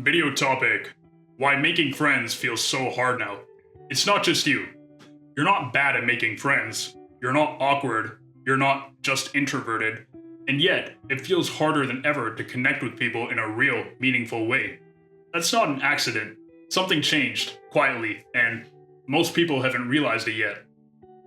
Video topic: why making friends feels so hard now. It's not just you. You're not bad at making friends. You're not awkward. You're not just introverted. And yet, it feels harder than ever to connect with people in a real, meaningful way. That's not an accident. Something changed, quietly, and most people haven't realized it yet.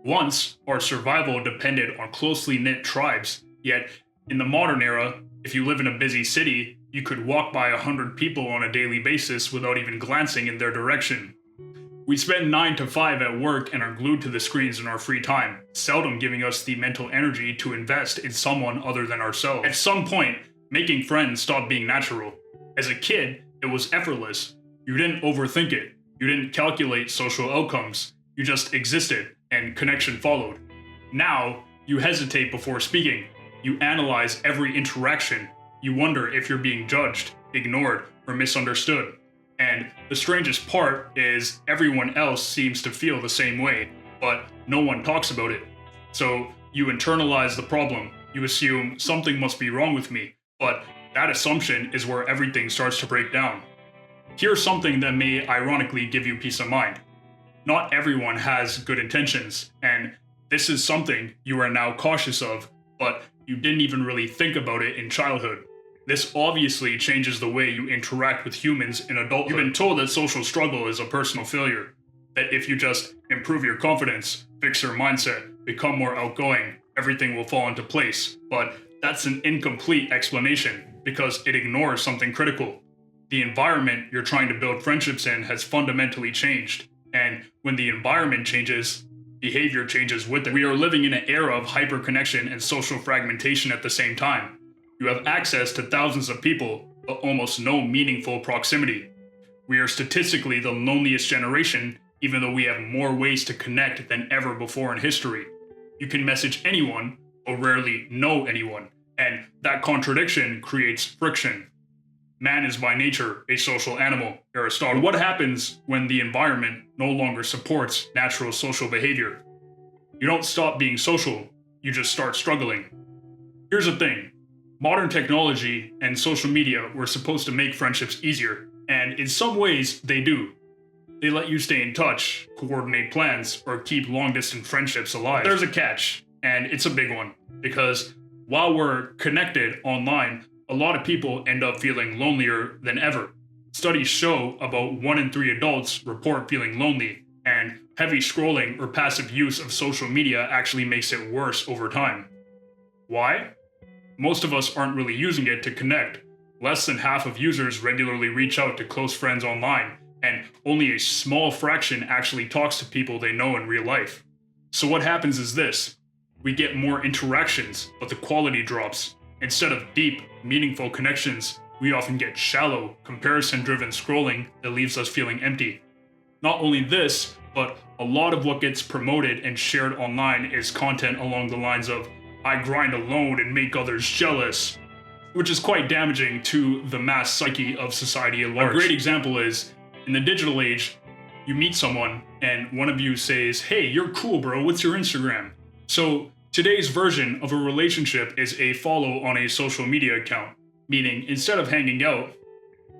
Once, our survival depended on closely knit tribes, yet, in the modern era, if you live in a busy city, you could walk by 100 people on a daily basis without even glancing in their direction. We spend 9 to 5 at work and are glued to the screens in our free time, seldom giving us the mental energy to invest in someone other than ourselves. At some point, making friends stopped being natural. As a kid, it was effortless. You didn't overthink it. You didn't calculate social outcomes. You just existed, and connection followed. Now, you hesitate before speaking. You analyze every interaction. You wonder if you're being judged, ignored, or misunderstood. And the strangest part is everyone else seems to feel the same way, but no one talks about it. So you internalize the problem. You assume something must be wrong with me, but that assumption is where everything starts to break down. Here's something that may ironically give you peace of mind. Not everyone has good intentions, and this is something you are now cautious of, but you didn't even really think about it in childhood. This obviously changes the way you interact with humans in adulthood. You've been told that social struggle is a personal failure, that if you just improve your confidence, fix your mindset, become more outgoing, everything will fall into place. But that's an incomplete explanation because it ignores something critical. The environment you're trying to build friendships in has fundamentally changed, and when the environment changes, behavior changes with it. We are living in an era of hyperconnection and social fragmentation at the same time. You have access to thousands of people, but almost no meaningful proximity. We are statistically the loneliest generation, even though we have more ways to connect than ever before in history. You can message anyone, but rarely know anyone, and that contradiction creates friction. Man is by nature a social animal, Aristotle. What happens when the environment no longer supports natural social behavior? You don't stop being social, you just start struggling. Here's the thing. Modern technology and social media were supposed to make friendships easier, and in some ways, they do. They let you stay in touch, coordinate plans, or keep long-distance friendships alive. There's a catch, and it's a big one, because while we're connected online, a lot of people end up feeling lonelier than ever. Studies show about 1 in 3 adults report feeling lonely, and heavy scrolling or passive use of social media actually makes it worse over time. Why? Most of us aren't really using it to connect. Less than half of users regularly reach out to close friends online, and only a small fraction actually talks to people they know in real life. So what happens is this. We get more interactions, but the quality drops. Instead of deep, meaningful connections, we often get shallow, comparison-driven scrolling that leaves us feeling empty. Not only this, but a lot of what gets promoted and shared online is content along the lines of, I grind alone and make others jealous, which is quite damaging to the mass psyche of society at large. A great example is, in the digital age, you meet someone and one of you says, hey, you're cool bro, what's your Instagram? So today's version of a relationship is a follow on a social media account, meaning instead of hanging out,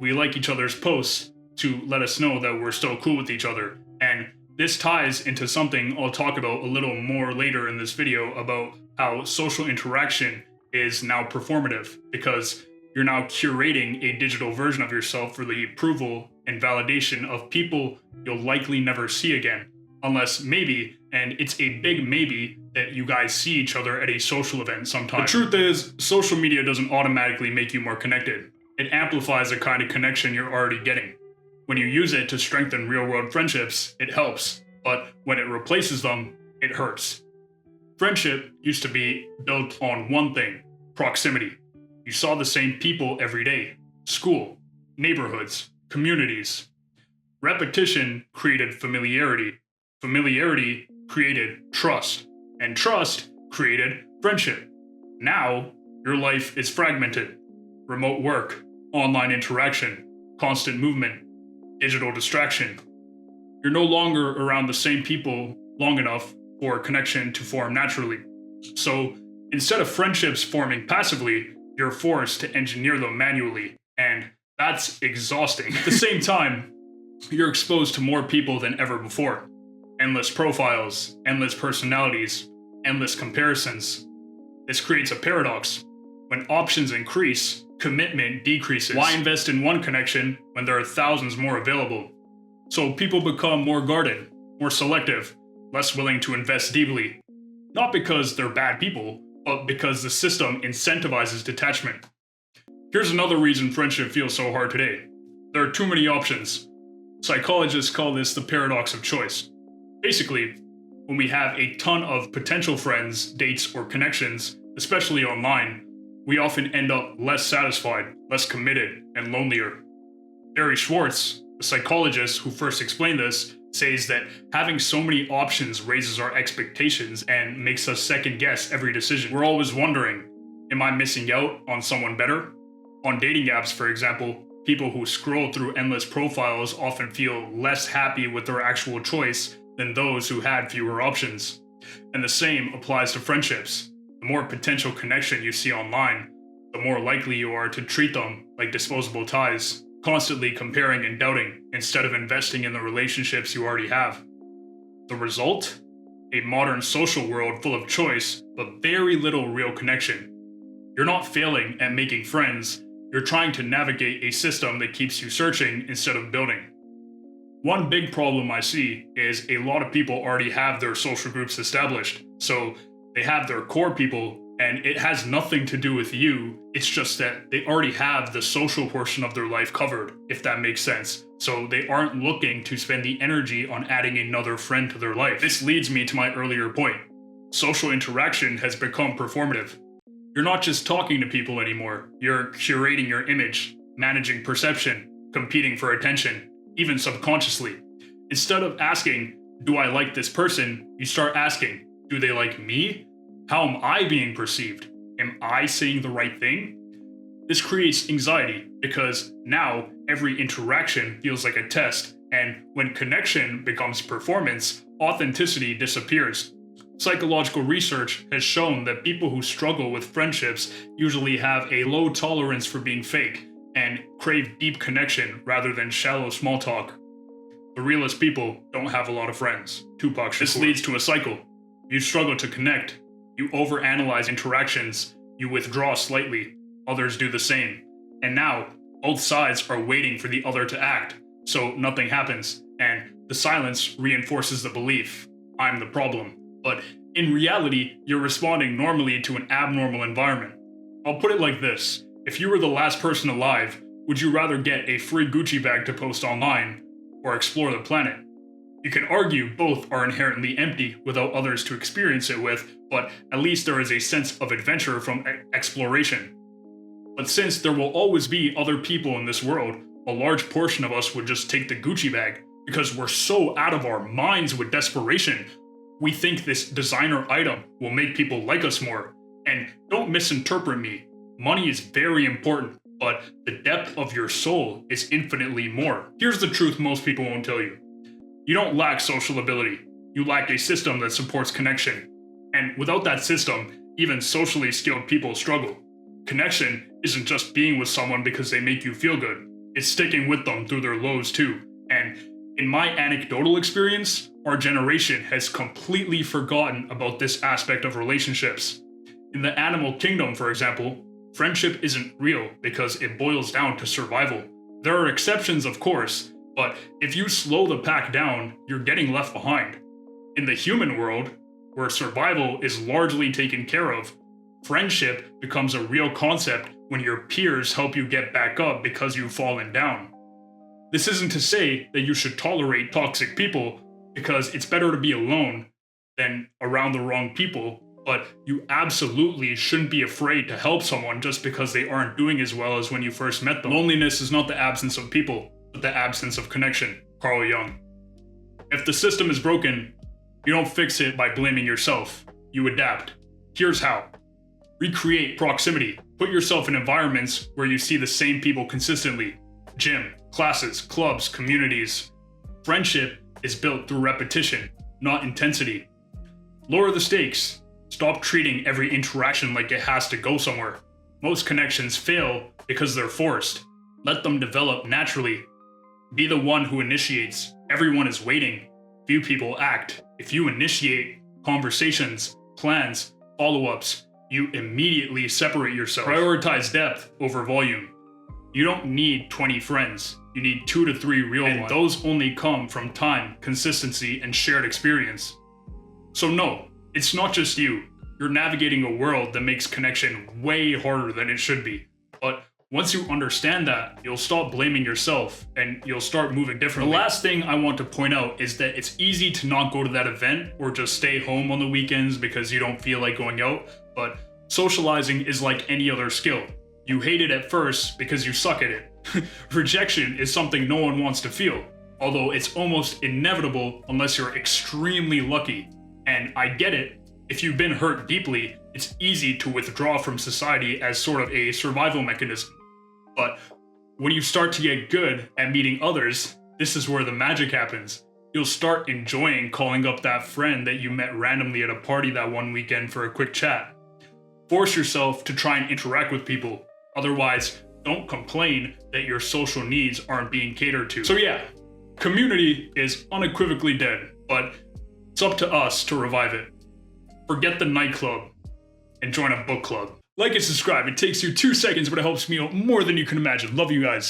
we like each other's posts to let us know that we're still cool with each other. And this ties into something I'll talk about a little more later in this video about how social interaction is now performative because you're now curating a digital version of yourself for the approval and validation of people you'll likely never see again, unless maybe, and it's a big maybe, that you guys see each other at a social event sometime. The truth is, social media doesn't automatically make you more connected. It amplifies the kind of connection you're already getting. When you use it to strengthen real-world friendships, it helps, but when it replaces them, it hurts. Friendship used to be built on one thing, proximity. You saw the same people every day, school, neighborhoods, communities. Repetition created familiarity. Familiarity created trust, and trust created friendship. Now, your life is fragmented. Remote work, online interaction, constant movement, digital distraction. You're no longer around the same people long enough for connection to form naturally. So instead of friendships forming passively, you're forced to engineer them manually. And That's exhausting. At the same time, you're exposed to more people than ever before. Endless profiles, endless personalities, endless comparisons. This creates a paradox. When options increase, commitment decreases. Why invest in one connection when there are thousands more available? So people become more guarded, more selective, less willing to invest deeply. Not because they're bad people, but because the system incentivizes detachment. Here's another reason friendship feels so hard today. There are too many options. Psychologists call this the paradox of choice. Basically, when we have a ton of potential friends, dates, or connections, especially online, we often end up less satisfied, less committed, and lonelier. Barry Schwartz, the psychologist who first explained this, says that having so many options raises our expectations and makes us second guess every decision. We're always wondering, am I missing out on someone better? On dating apps, for example, people who scroll through endless profiles often feel less happy with their actual choice than those who had fewer options. And the same applies to friendships. The more potential connection you see online, the more likely you are to treat them like disposable ties, constantly comparing and doubting instead of investing in the relationships you already have. The result? A modern social world full of choice, but very little real connection. You're not failing at making friends, you're trying to navigate a system that keeps you searching instead of building. One big problem I see is a lot of people already have their social groups established, so they have their core people, and it has nothing to do with you. It's just that they already have the social portion of their life covered, if that makes sense. So they aren't looking to spend the energy on adding another friend to their life. This leads me to my earlier point. Social interaction has become performative. You're not just talking to people anymore. You're curating your image, managing perception, competing for attention, even subconsciously. Instead of asking, do I like this person? You start asking, do they like me? How am I being perceived? Am I saying the right thing? This creates anxiety because now every interaction feels like a test, and when connection becomes performance, authenticity disappears. Psychological research has shown that people who struggle with friendships usually have a low tolerance for being fake and crave deep connection rather than shallow small talk. The realest people don't have a lot of friends. Tupac Shakur. This leads to a cycle. You struggle to connect. You overanalyze interactions. You withdraw slightly. Others do the same. And now, both sides are waiting for the other to act, so nothing happens. And the silence reinforces the belief, I'm the problem. But in reality, you're responding normally to an abnormal environment. I'll put it like this. If you were the last person alive, would you rather get a free Gucci bag to post online or explore the planet? You can argue both are inherently empty without others to experience it with, but at least there is a sense of adventure from exploration. But since there will always be other people in this world, a large portion of us would just take the Gucci bag because we're so out of our minds with desperation. We think this designer item will make people like us more. And don't misinterpret me. Money is very important, but the depth of your soul is infinitely more. Here's the truth most people won't tell you. You don't lack social ability. You lack a system that supports connection. And without that system, even socially skilled people struggle. Connection isn't just being with someone because they make you feel good. It's sticking with them through their lows too. And in my anecdotal experience, our generation has completely forgotten about this aspect of relationships. In the animal kingdom, for example, friendship isn't real because it boils down to survival. There are exceptions, of course, but if you slow the pack down, you're getting left behind. In the human world, where survival is largely taken care of, friendship becomes a real concept when your peers help you get back up because you've fallen down. This isn't to say that you should tolerate toxic people, because it's better to be alone than around the wrong people, but you absolutely shouldn't be afraid to help someone just because they aren't doing as well as when you first met them. Loneliness is not the absence of people, but the absence of connection. Carl Jung. If the system is broken, you don't fix it by blaming yourself. You adapt. Here's how. Recreate proximity. Put yourself in environments where you see the same people consistently. Gym, classes, clubs, communities. Friendship is built through repetition, not intensity. Lower the stakes. Stop treating every interaction like it has to go somewhere. Most connections fail because they're forced. Let them develop naturally. Be the one who initiates. Everyone is waiting. Few people act. If you initiate conversations, plans, follow-ups, you immediately separate yourself. Prioritize depth over volume. You don't need 20 friends. You need 2 to 3 real ones. And those only come from time, consistency, and shared experience. So no, it's not just you. You're navigating a world that makes connection way harder than it should be. But once you understand that, you'll stop blaming yourself and you'll start moving differently. The last thing I want to point out is that it's easy to not go to that event or just stay home on the weekends because you don't feel like going out, but socializing is like any other skill. You hate it at first because you suck at it. Rejection is something no one wants to feel, although it's almost inevitable unless you're extremely lucky. And I get it. If you've been hurt deeply, it's easy to withdraw from society as sort of a survival mechanism. But when you start to get good at meeting others, this is where the magic happens. You'll start enjoying calling up that friend that you met randomly at a party that one weekend for a quick chat. Force yourself to try and interact with people. Otherwise, don't complain that your social needs aren't being catered to. So yeah, community is unequivocally dead, but it's up to us to revive it. Forget the nightclub and join a book club. Like and subscribe. It takes you 2 seconds, but it helps me out more than you can imagine. Love you guys.